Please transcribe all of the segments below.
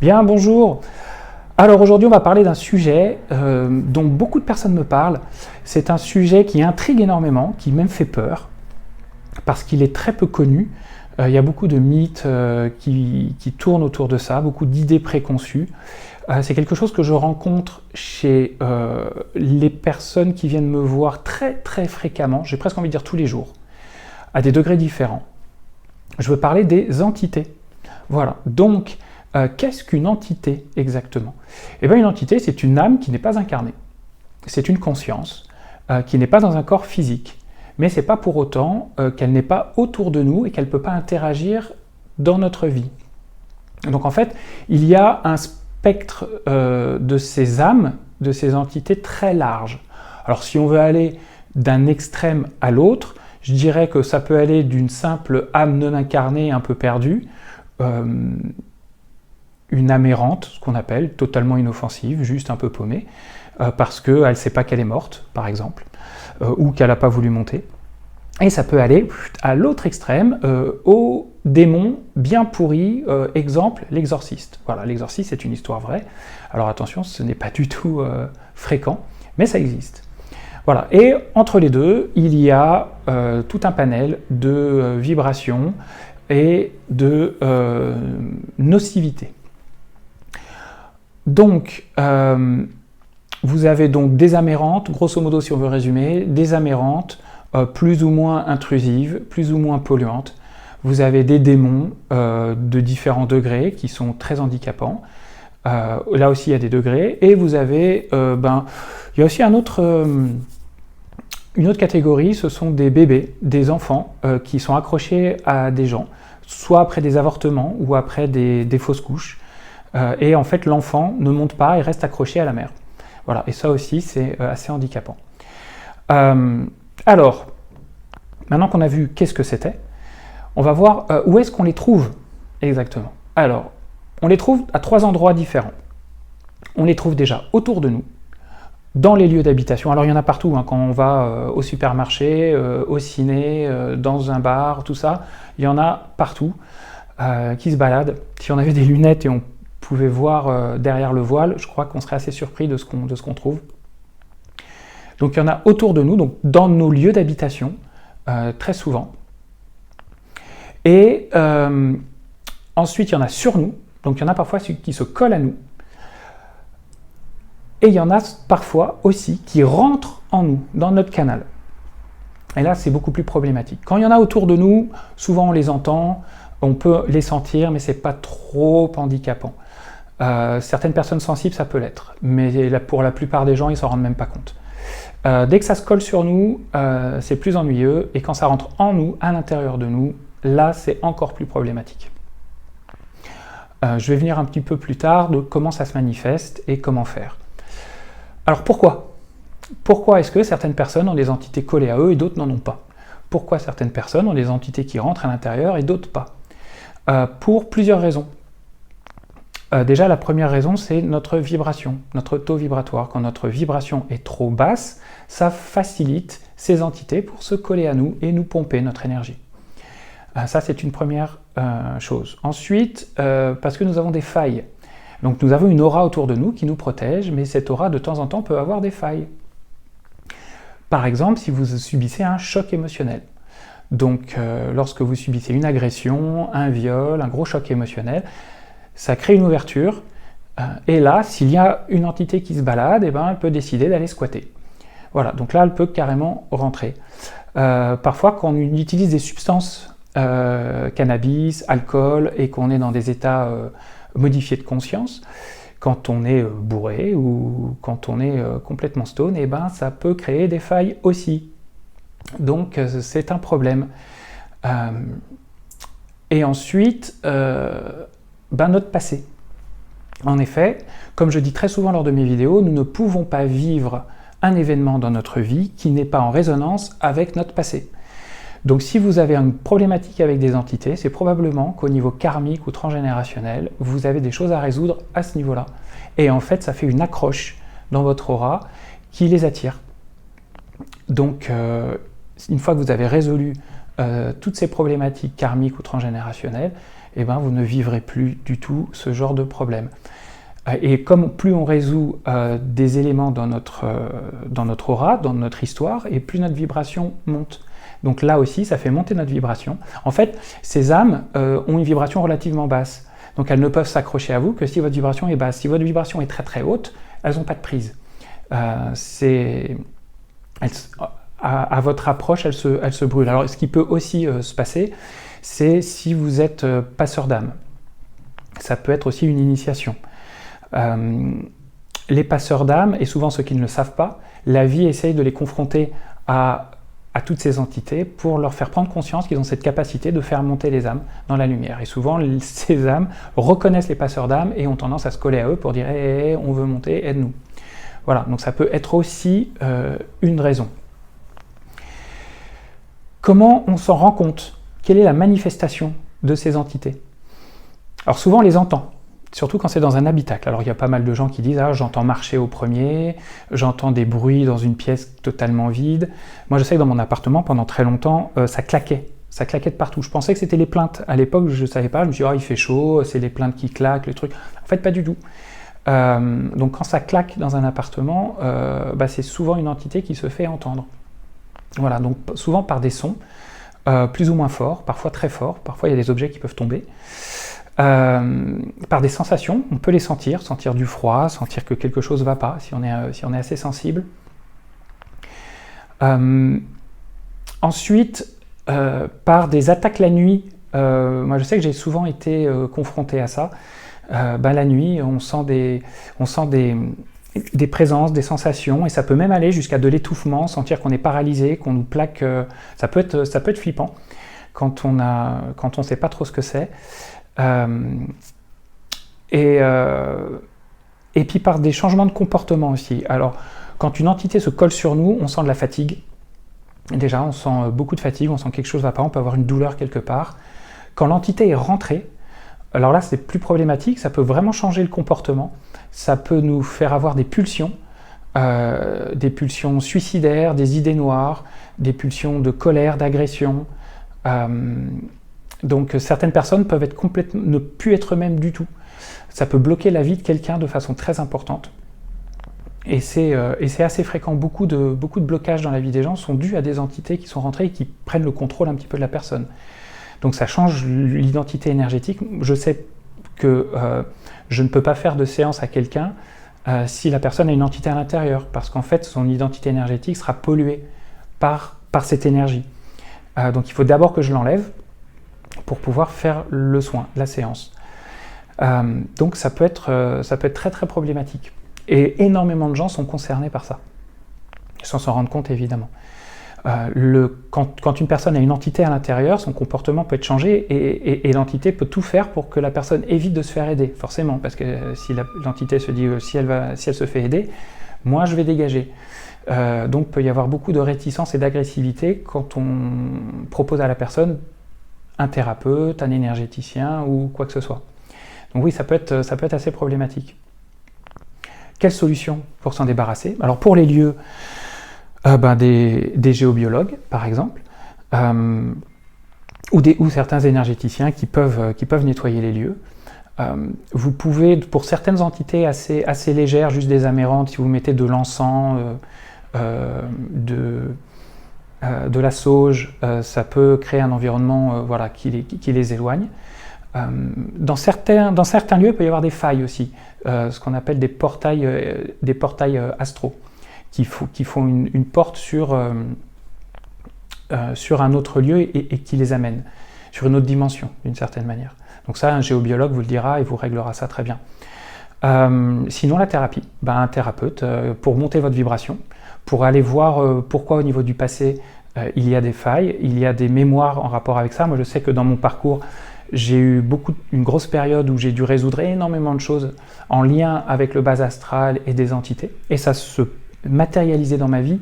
Bien, bonjour. Alors aujourd'hui, on va parler d'un sujet dont beaucoup de personnes me parlent. C'est un sujet qui intrigue énormément, qui même fait peur, parce qu'il est très peu connu. Il y a beaucoup de mythes qui tournent autour de ça, beaucoup d'idées préconçues. C'est quelque chose que je rencontre chez les personnes qui viennent me voir très très fréquemment, j'ai presque envie de dire tous les jours, à des degrés différents. Je veux parler des entités. Voilà, donc qu'est-ce qu'une entité exactement? Eh bien, une entité, c'est une âme qui n'est pas incarnée. C'est une conscience qui n'est pas dans un corps physique. Mais ce n'est pas pour autant qu'elle n'est pas autour de nous et qu'elle ne peut pas interagir dans notre vie. Donc en fait, il y a un spectre de ces âmes, de ces entités très large. Alors si on veut aller d'un extrême à l'autre, je dirais que ça peut aller d'une simple âme non incarnée un peu perdue, une âme errante, ce qu'on appelle, totalement inoffensive, juste un peu paumée, parce qu'elle ne sait pas qu'elle est morte, par exemple, ou qu'elle n'a pas voulu monter. Et ça peut aller à l'autre extrême, au démon bien pourri, exemple, l'exorciste. Voilà, l'exorciste, c'est une histoire vraie. Alors attention, ce n'est pas du tout fréquent, mais ça existe. Voilà, et entre les deux, il y a tout un panel de vibrations et de nocivité. Donc, vous avez donc des âmes errantes, grosso modo si on veut résumer, des âmes errantes plus ou moins intrusives, plus ou moins polluantes. Vous avez des démons de différents degrés qui sont très handicapants. Là aussi il y a des degrés. Et vous avez, il y a aussi une autre catégorie, ce sont des bébés, des enfants qui sont accrochés à des gens, soit après des avortements ou après des fausses couches. Et en fait, l'enfant ne monte pas et reste accroché à la mère. Voilà, et ça aussi, c'est assez handicapant. Alors, maintenant qu'on a vu qu'est-ce que c'était, on va voir où est-ce qu'on les trouve exactement. Alors, on les trouve à 3 endroits différents. On les trouve déjà autour de nous, dans les lieux d'habitation. Alors, il y en a partout, hein, quand on va au supermarché, au ciné, dans un bar, tout ça, il y en a partout qui se baladent. Si on avait des lunettes et on pouvait voir derrière le voile, je crois qu'on serait assez surpris de ce qu'on trouve. Donc il y en a autour de nous, donc dans nos lieux d'habitation, très souvent. Et ensuite, il y en a sur nous, donc il y en a parfois qui se collent à nous. Et il y en a parfois aussi qui rentrent en nous, dans notre canal. Et là, c'est beaucoup plus problématique. Quand il y en a autour de nous, souvent on les entend, on peut les sentir, mais ce n'est pas trop handicapant. Certaines personnes sensibles, ça peut l'être, mais pour la plupart des gens, ils ne s'en rendent même pas compte. Dès que ça se colle sur nous, c'est plus ennuyeux, et quand ça rentre en nous, à l'intérieur de nous, là, c'est encore plus problématique. Je vais venir un petit peu plus tard de comment ça se manifeste et comment faire. Alors pourquoi? Pourquoi est-ce que certaines personnes ont des entités collées à eux et d'autres n'en ont pas? Pourquoi certaines personnes ont des entités qui rentrent à l'intérieur et d'autres pas? Pour plusieurs raisons. Déjà, la première raison, c'est notre vibration, notre taux vibratoire. Quand notre vibration est trop basse, ça facilite ces entités pour se coller à nous et nous pomper notre énergie. Ça, c'est une première chose. Ensuite, parce que nous avons des failles. Donc nous avons une aura autour de nous qui nous protège, mais cette aura, de temps en temps, peut avoir des failles. Par exemple, si vous subissez un choc émotionnel. Donc, lorsque vous subissez une agression, un viol, un gros choc émotionnel, ça crée une ouverture, et là, s'il y a une entité qui se balade, eh ben, elle peut décider d'aller squatter. Voilà, donc là, elle peut carrément rentrer. Parfois, quand on utilise des substances, cannabis, alcool, et qu'on est dans des états modifiés de conscience, quand on est bourré ou quand on est complètement stone, eh ben, ça peut créer des failles aussi. Donc, c'est un problème. Et ensuite, notre passé. En effet, comme je dis très souvent lors de mes vidéos, nous ne pouvons pas vivre un événement dans notre vie qui n'est pas en résonance avec notre passé. Donc si vous avez une problématique avec des entités, c'est probablement qu'au niveau karmique ou transgénérationnel, vous avez des choses à résoudre à ce niveau-là. Et en fait, ça fait une accroche dans votre aura qui les attire. Donc, une fois que vous avez résolu toutes ces problématiques karmiques ou transgénérationnelles, eh ben, vous ne vivrez plus du tout ce genre de problème. Et comme plus on résout des éléments dans notre aura, dans notre histoire, et plus notre vibration monte. Donc là aussi, ça fait monter notre vibration. En fait, ces âmes ont une vibration relativement basse. Donc elles ne peuvent s'accrocher à vous que si votre vibration est basse. Si votre vibration est très très haute, elles n'ont pas de prise. À votre approche, elles se brûlent. Alors ce qui peut aussi se passer, c'est si vous êtes passeur d'âme. Ça peut être aussi une initiation. Les passeurs d'âme, et souvent ceux qui ne le savent pas, la vie essaye de les confronter à toutes ces entités pour leur faire prendre conscience qu'ils ont cette capacité de faire monter les âmes dans la lumière. Et souvent, ces âmes reconnaissent les passeurs d'âme et ont tendance à se coller à eux pour dire hey, on veut monter, aide-nous. Voilà, donc ça peut être aussi une raison. Comment on s'en rend compte? Quelle est la manifestation de ces entités? Alors souvent on les entend, surtout quand c'est dans un habitacle. Alors il y a pas mal de gens qui disent « Ah, j'entends marcher au premier, j'entends des bruits dans une pièce totalement vide. » Moi je sais que dans mon appartement, pendant très longtemps, ça claquait de partout. Je pensais que c'était les plaintes. À l'époque, je ne savais pas, je me suis dit « Oh, il fait chaud, c'est les plaintes qui claquent, le truc. » En fait, pas du tout. Donc quand ça claque dans un appartement, c'est souvent une entité qui se fait entendre. Voilà, donc souvent par des sons, plus ou moins forts, parfois très forts, parfois il y a des objets qui peuvent tomber. Par des sensations, on peut les sentir du froid, sentir que quelque chose ne va pas, si on est assez sensible. Ensuite, par des attaques la nuit, moi je sais que j'ai souvent été confronté à ça. La nuit, on sent des présences, des sensations, et ça peut même aller jusqu'à de l'étouffement, sentir qu'on est paralysé, qu'on nous plaque. Ça peut être flippant quand on ne sait pas trop ce que c'est. Et puis par des changements de comportement aussi. Alors, quand une entité se colle sur nous, on sent de la fatigue. Déjà, on sent beaucoup de fatigue, on sent que quelque chose ne va pas, on peut avoir une douleur quelque part. Quand l'entité est rentrée, alors là, c'est plus problématique, ça peut vraiment changer le comportement. Ça peut nous faire avoir des pulsions suicidaires, des idées noires, des pulsions de colère, d'agression. Donc certaines personnes peuvent ne plus être eux-mêmes du tout. Ça peut bloquer la vie de quelqu'un de façon très importante. Et c'est assez fréquent. Beaucoup de blocages dans la vie des gens sont dus à des entités qui sont rentrées et qui prennent le contrôle un petit peu de la personne. Donc ça change l'identité énergétique. Je sais que je ne peux pas faire de séance à quelqu'un si la personne a une entité à l'intérieur, parce qu'en fait son identité énergétique sera polluée par cette énergie. Donc il faut d'abord que je l'enlève pour pouvoir faire le soin, la séance. Donc ça peut être très très problématique. Et énormément de gens sont concernés par ça, sans s'en rendre compte évidemment. Quand une personne a une entité à l'intérieur, son comportement peut être changé et l'entité peut tout faire pour que la personne évite de se faire aider, forcément, parce que si l'entité se dit si elle se fait aider, moi je vais dégager. Donc il peut y avoir beaucoup de réticence et d'agressivité quand on propose à la personne un thérapeute, un énergéticien ou quoi que ce soit. Donc oui, ça peut être assez problématique. Quelle solution pour s'en débarrasser? Alors pour les lieux, des géobiologues par exemple, ou certains énergéticiens qui peuvent nettoyer les lieux. Vous pouvez, pour certaines entités assez légères, juste des amérantes, si vous mettez de l'encens, de la sauge, ça peut créer un environnement qui les éloigne. Dans certains lieux, il peut y avoir des failles aussi, ce qu'on appelle des portails astraux, qui font une porte sur un autre lieu et qui les amène sur une autre dimension, d'une certaine manière. Donc ça, un géobiologue vous le dira et vous réglera ça très bien. Sinon, la thérapie, un thérapeute, pour monter votre vibration, pour aller voir pourquoi au niveau du passé, il y a des failles, il y a des mémoires en rapport avec ça. Moi, je sais que dans mon parcours, j'ai eu une grosse période où j'ai dû résoudre énormément de choses en lien avec le bas astral et des entités. Et ça se matérialisait dans ma vie.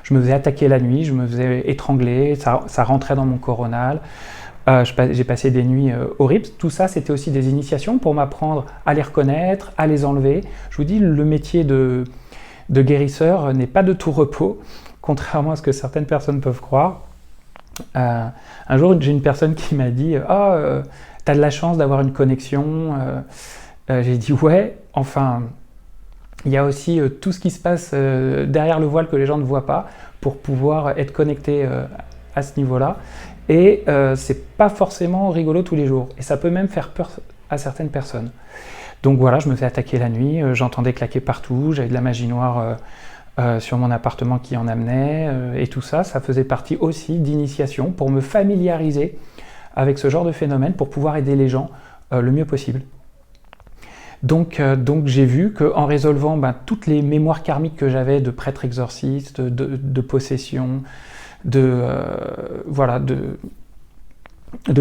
Je me faisais attaquer la nuit, je me faisais étrangler, ça rentrait dans mon coronal. J'ai passé des nuits horribles. Tout ça, c'était aussi des initiations pour m'apprendre à les reconnaître, à les enlever. Je vous dis, le métier de guérisseur n'est pas de tout repos, contrairement à ce que certaines personnes peuvent croire. Un jour, j'ai une personne qui m'a dit « Ah, t'as de la chance d'avoir une connexion. » J'ai dit « Ouais, enfin, il y a aussi tout ce qui se passe derrière le voile que les gens ne voient pas pour pouvoir être connecté à ce niveau-là. Et c'est pas forcément rigolo tous les jours. Et ça peut même faire peur à certaines personnes. » Donc voilà, je me fais attaquer la nuit, j'entendais claquer partout, j'avais de la magie noire sur mon appartement qui en amenait, et tout ça, ça faisait partie aussi d'initiation pour me familiariser avec ce genre de phénomène, pour pouvoir aider les gens le mieux possible. Donc j'ai vu qu'en résolvant toutes les mémoires karmiques que j'avais de prêtre exorciste, de possession, de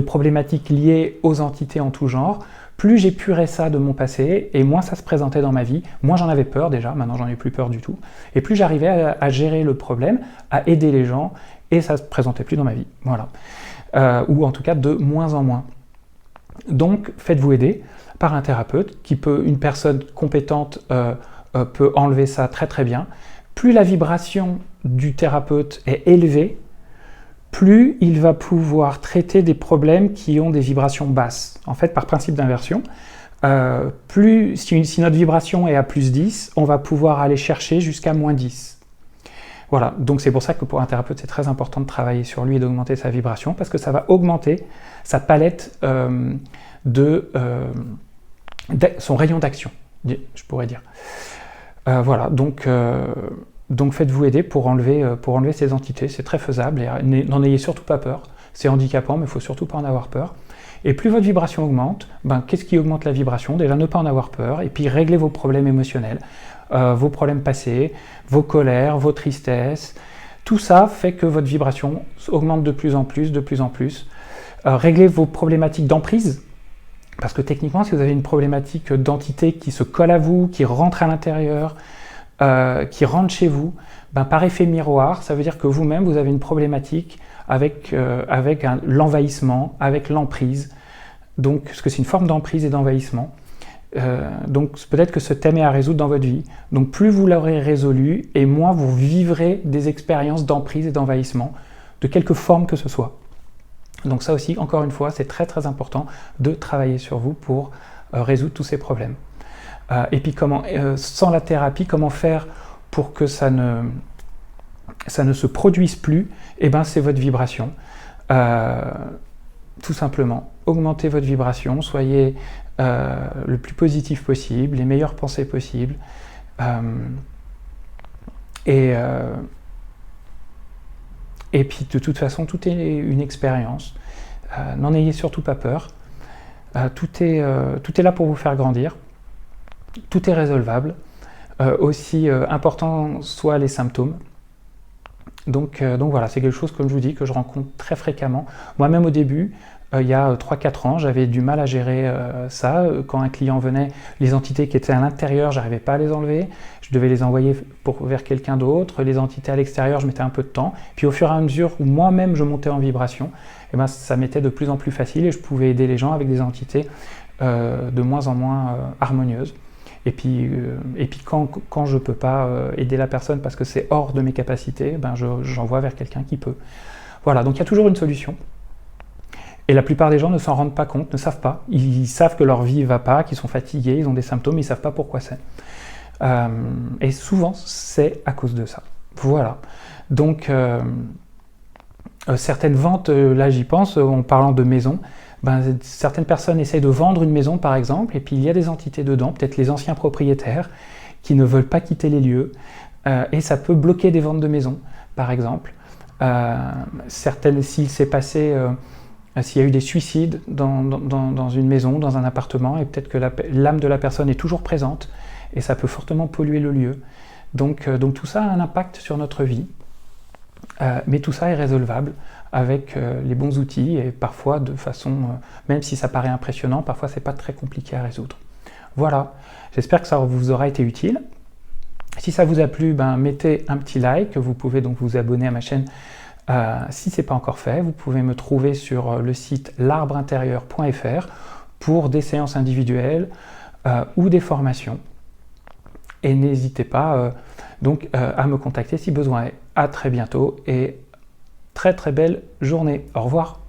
problématiques liées aux entités en tout genre, plus j'épurais ça de mon passé, et moins ça se présentait dans ma vie, moins j'en avais peur déjà, maintenant j'en ai plus peur du tout, et plus j'arrivais à gérer le problème, à aider les gens, et ça se présentait plus dans ma vie, voilà. Ou en tout cas de moins en moins. Donc faites-vous aider par un thérapeute, une personne compétente peut enlever ça très très bien. Plus la vibration du thérapeute est élevée, plus il va pouvoir traiter des problèmes qui ont des vibrations basses. En fait, par principe d'inversion, si notre vibration est à plus 10, on va pouvoir aller chercher jusqu'à moins 10. Voilà, donc c'est pour ça que pour un thérapeute, c'est très important de travailler sur lui et d'augmenter sa vibration, parce que ça va augmenter sa palette son rayon d'action, je pourrais dire. Voilà, donc faites-vous aider pour enlever ces entités, c'est très faisable, et n'en ayez surtout pas peur. C'est handicapant, mais il ne faut surtout pas en avoir peur. Et plus votre vibration augmente, qu'est-ce qui augmente la vibration? Déjà, ne pas en avoir peur, et puis régler vos problèmes émotionnels, vos problèmes passés, vos colères, vos tristesses. Tout ça fait que votre vibration augmente de plus en plus, de plus en plus. Réglez vos problématiques d'emprise, parce que techniquement, si vous avez une problématique d'entité qui se colle à vous, qui rentre à l'intérieur, qui rentre chez vous, par effet miroir, ça veut dire que vous-même, vous avez une problématique avec l'envahissement, avec l'emprise. Donc, parce que c'est une forme d'emprise et d'envahissement. Donc, peut-être que ce thème est à résoudre dans votre vie. Donc, plus vous l'aurez résolu, et moins vous vivrez des expériences d'emprise et d'envahissement, de quelque forme que ce soit. Donc ça aussi, encore une fois, c'est très très important de travailler sur vous pour résoudre tous ces problèmes. Et puis sans la thérapie, comment faire pour que ça ne se produise plus? C'est votre vibration. Tout simplement, augmentez votre vibration, soyez le plus positif possible, les meilleures pensées possibles. Et puis de toute façon, tout est une expérience. N'en ayez surtout pas peur. Tout est là pour vous faire grandir. Tout est résolvable. Aussi important soient les symptômes. Donc voilà, c'est quelque chose, comme je vous dis, que je rencontre très fréquemment. Moi-même au début, il y a 3-4 ans, j'avais du mal à gérer ça. Quand un client venait, les entités qui étaient à l'intérieur, j'arrivais pas à les enlever. Je devais les envoyer vers quelqu'un d'autre. Les entités à l'extérieur, je mettais un peu de temps. Puis au fur et à mesure où moi-même je montais en vibration, ça m'était de plus en plus facile et je pouvais aider les gens avec des entités de moins en moins harmonieuses. Et puis quand je ne peux pas aider la personne parce que c'est hors de mes capacités, j'envoie vers quelqu'un qui peut. Voilà, donc il y a toujours une solution. Et la plupart des gens ne s'en rendent pas compte, ne savent pas. Ils savent que leur vie ne va pas, qu'ils sont fatigués, ils ont des symptômes, mais ils ne savent pas pourquoi c'est. Et souvent, c'est à cause de ça. Voilà. Donc, certaines ventes, là j'y pense, en parlant de maisons, certaines personnes essayent de vendre une maison par exemple, et puis il y a des entités dedans, peut-être les anciens propriétaires, qui ne veulent pas quitter les lieux, et ça peut bloquer des ventes de maisons, par exemple. S'il s'est passé... s'il y a eu des suicides dans une maison, dans un appartement, et peut-être que l'âme de la personne est toujours présente, et ça peut fortement polluer le lieu. Donc tout ça a un impact sur notre vie, mais tout ça est résolvable avec les bons outils, et parfois de façon, même si ça paraît impressionnant, parfois c'est pas très compliqué à résoudre. Voilà, j'espère que ça vous aura été utile. Si ça vous a plu, mettez un petit like, vous pouvez donc vous abonner à ma chaîne. Si ce n'est pas encore fait, vous pouvez me trouver sur le site l'arbreintérieur.fr pour des séances individuelles ou des formations. Et n'hésitez pas à me contacter si besoin est. À très bientôt et très très belle journée. Au revoir.